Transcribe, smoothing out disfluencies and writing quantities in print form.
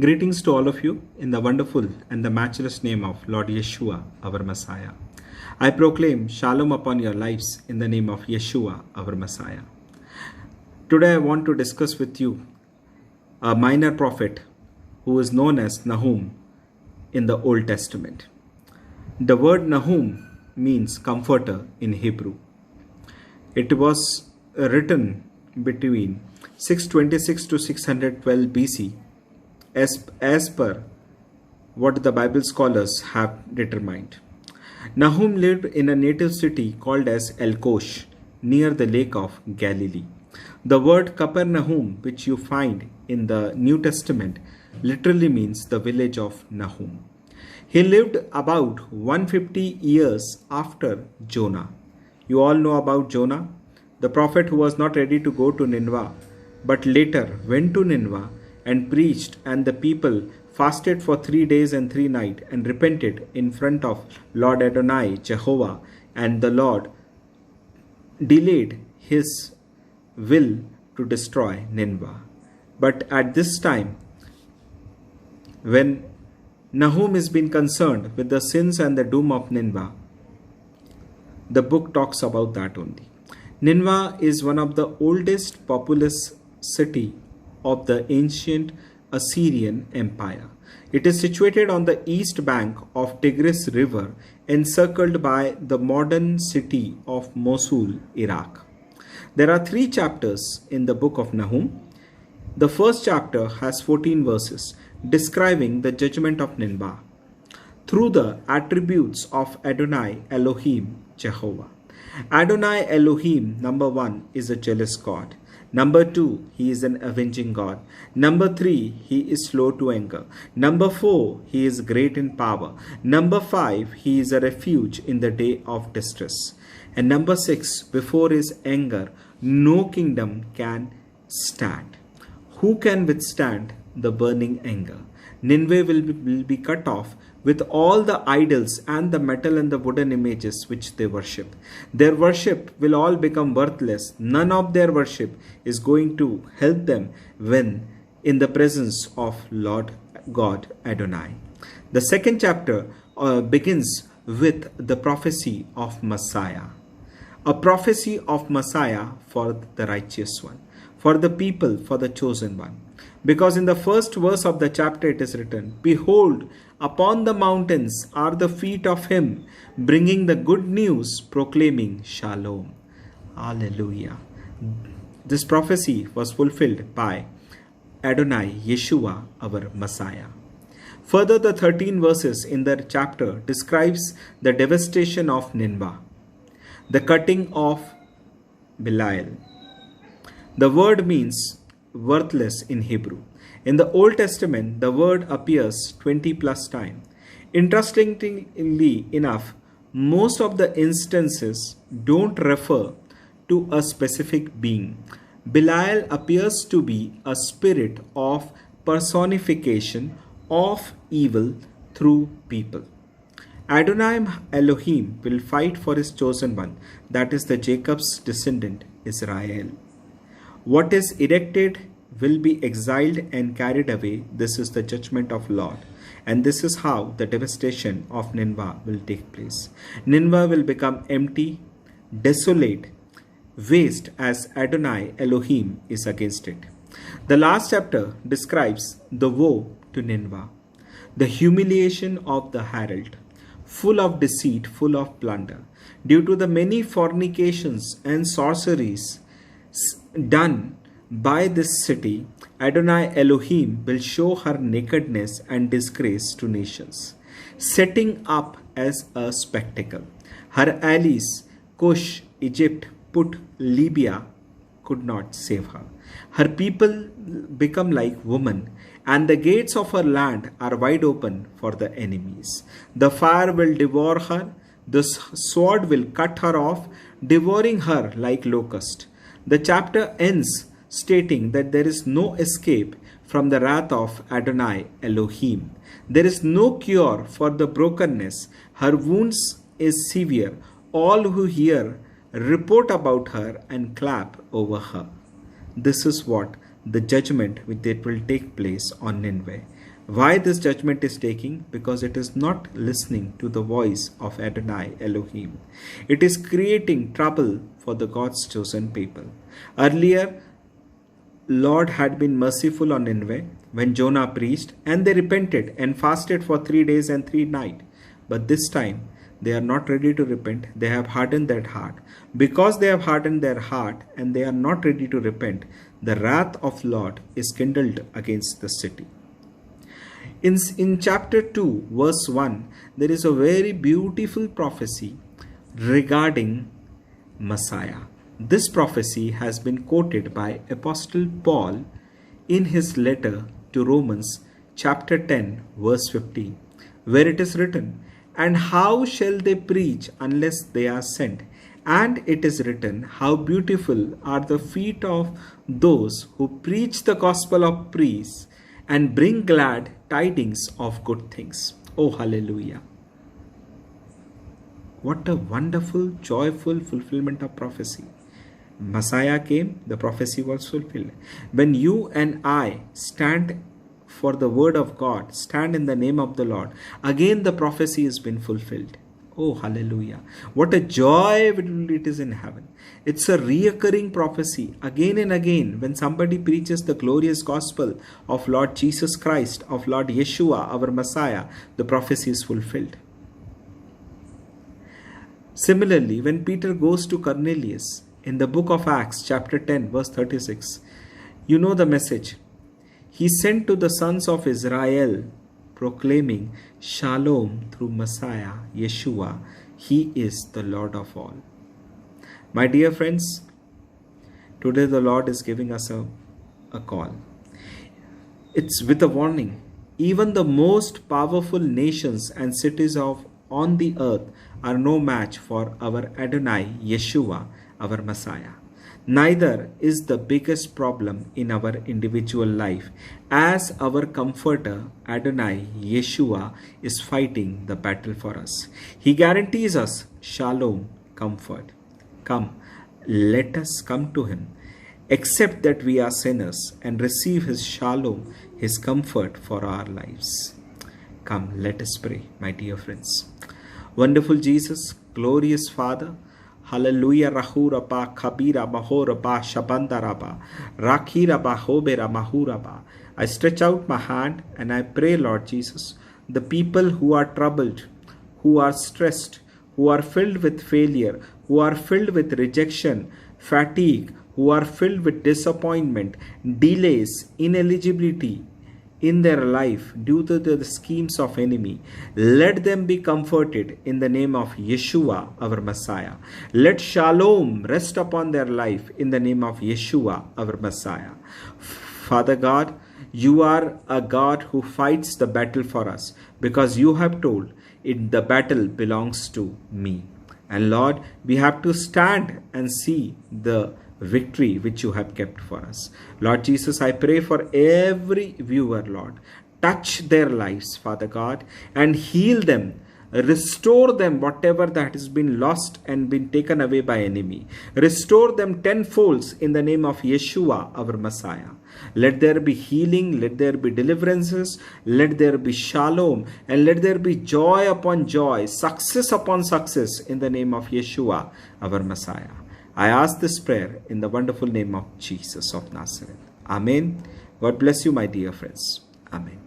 Greetings to all of you in the wonderful and the matchless name of Lord Yeshua, our Messiah. I proclaim Shalom upon your lives in the name of Yeshua, our Messiah. Today I want to discuss with you a minor prophet who is known as Nahum in the Old Testament. The word Nahum means comforter in Hebrew. It was written between 626 to 612 BC as per what the Bible scholars have determined. Nahum lived in a native city called as Elkosh, near the lake of Galilee. The word Capernaum, which you find in the New Testament, literally means the village of Nahum. He lived about 150 years after Jonah. You all know about Jonah, the prophet who was not ready to go to Nineveh, but later went to Nineveh and preached, and the people fasted for 3 days and 3 nights and repented in front of Lord Adonai, Jehovah, and the Lord delayed his will to destroy Nineveh. But at this time, when Nahum is being concerned with the sins and the doom of Nineveh, the book talks about that only. Nineveh is one of the oldest populous city of the ancient Assyrian Empire. It is situated on the east bank of Tigris River, encircled by the modern city of Mosul, Iraq. There are 3 chapters in the book of Nahum. The first chapter has 14 verses describing the judgment of Nineveh through the attributes of Adonai Elohim, Jehovah. Adonai Elohim, number 1, is a jealous God. Number 2, he is an avenging God. Number 3, he is slow to anger. Number 4, he is great in power. Number 5, he is a refuge in the day of distress. And number 6, before his anger, no kingdom can stand. Who can withstand the burning anger? Nineveh will be cut off with all the idols and the metal and the wooden images which they worship. Their worship will all become worthless. None of their worship is going to help them when in the presence of Lord God Adonai. The second chapter begins with the prophecy of Messiah. A prophecy of Messiah for the righteous one, for the people, for the chosen one. Because in the first verse of the chapter it is written, "Behold, upon the mountains are the feet of him, bringing the good news, proclaiming Shalom." Hallelujah. This prophecy was fulfilled by Adonai, Yeshua, our Messiah. Further, the 13 verses in the chapter describes the devastation of Nineveh, the cutting of Belial. The word means worthless in Hebrew. In the Old Testament, the word appears 20 plus times. Interestingly enough, most of the instances don't refer to a specific being. Belial appears to be a spirit of personification of evil through people. Adonai Elohim will fight for his chosen one, that is the Jacob's descendant, Israel. What is erected will be exiled and carried away. This is the judgment of Lord. And this is how the devastation of Nineveh will take place. Nineveh will become empty, desolate, waste as Adonai Elohim is against it. The last chapter describes the woe to Nineveh, the humiliation of the herald, full of deceit, full of plunder, due to the many fornications and sorceries done by this city. Adonai Elohim will show her nakedness and disgrace to nations, setting up as a spectacle. Her allies, Cush, Egypt, Put, Libya, could not save her. Her people become like women, and the gates of her land are wide open for the enemies. The fire will devour her, the sword will cut her off, devouring her like locust. The chapter ends stating that there is no escape from the wrath of Adonai Elohim. There is no cure for the brokenness. Her wounds is severe. All who hear report about her and clap over her. This is what the judgment which will take place on Nineveh. Why this judgment is taking? Because it is not listening to the voice of Adonai Elohim. It is creating trouble for the God's chosen people. Earlier, Lord had been merciful on Nineveh when Jonah preached, and they repented and fasted for 3 days and 3 nights. But this time, they are not ready to repent. They have hardened their heart. Because they have hardened their heart and they are not ready to repent, the wrath of Lord is kindled against the city. In chapter 2, verse 1, there is a very beautiful prophecy regarding Messiah. This prophecy has been quoted by Apostle Paul in his letter to Romans, chapter 10, verse 15, where it is written, "And how shall they preach unless they are sent? And it is written, how beautiful are the feet of those who preach the gospel of peace and bring glad tidings of good things." Oh, hallelujah. What a wonderful, joyful fulfillment of prophecy. Messiah came, the prophecy was fulfilled. When you and I stand for the word of God, stand in the name of the Lord, again the prophecy has been fulfilled. Oh, hallelujah. What a joy it is in heaven. It's a reoccurring prophecy again and again. When somebody preaches the glorious gospel of Lord Jesus Christ, of Lord Yeshua, our Messiah, the prophecy is fulfilled. Similarly, when Peter goes to Cornelius in the book of Acts, chapter 10, verse 36, you know the message. He sent to the sons of Israel, proclaiming Shalom through Messiah, Yeshua. He is the Lord of all. My dear friends, today the Lord is giving us a call. It's with a warning. Even the most powerful nations and cities on the earth are no match for our Adonai, Yeshua, our Messiah. Neither is the biggest problem in our individual life, as our comforter Adonai Yeshua is fighting the battle for us. He guarantees us shalom, comfort. Come, let us come to him, accept that we are sinners, and receive his shalom, his comfort for our lives. Come, let us pray, my dear friends. Wonderful Jesus, glorious Father, hallelujah, rahuraba, kabira, mahoraba, shabandaraba, rakhiraba, hobera, mahuraba. I stretch out my hand and I pray, Lord Jesus, the people who are troubled, who are stressed, who are filled with failure, who are filled with rejection, fatigue, who are filled with disappointment, delays, ineligibility in their life due to the schemes of enemy, let them be comforted in the name of Yeshua, our Messiah. Let shalom rest upon their life in the name of Yeshua, our Messiah. Father God, you are a God who fights the battle for us, because you have told the battle belongs to me. And Lord, we have to stand and see the victory which you have kept for us. Lord Jesus, I pray for every viewer, Lord. Touch their lives, Father God, and heal them. Restore them whatever that has been lost and been taken away by enemy. Restore them tenfolds in the name of Yeshua, our Messiah. Let there be healing, let there be deliverances, let there be shalom, and let there be joy upon joy, success upon success in the name of Yeshua, our Messiah. I ask this prayer in the wonderful name of Jesus of Nazareth. Amen. God bless you, my dear friends. Amen.